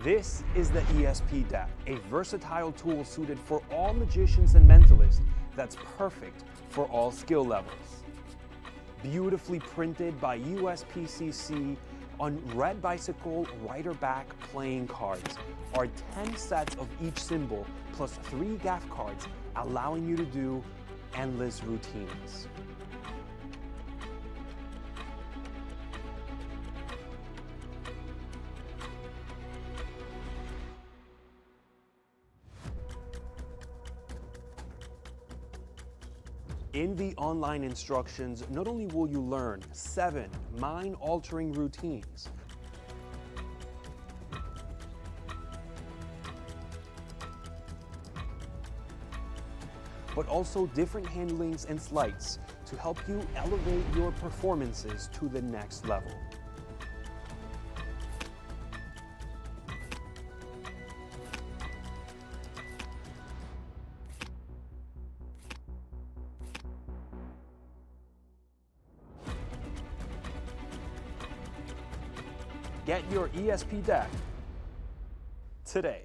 This is the ESP Deck, a versatile tool suited for all magicians and mentalists that's perfect for all skill levels. Beautifully printed by USPCC on red bicycle rider back playing cards are 10 sets of each symbol plus 3 gaff cards, allowing you to do endless routines. In the online instructions, not only will you learn 7 mind-altering routines, but also different handlings and sleights to help you elevate your performances to the next level. Get your ESP Deck today.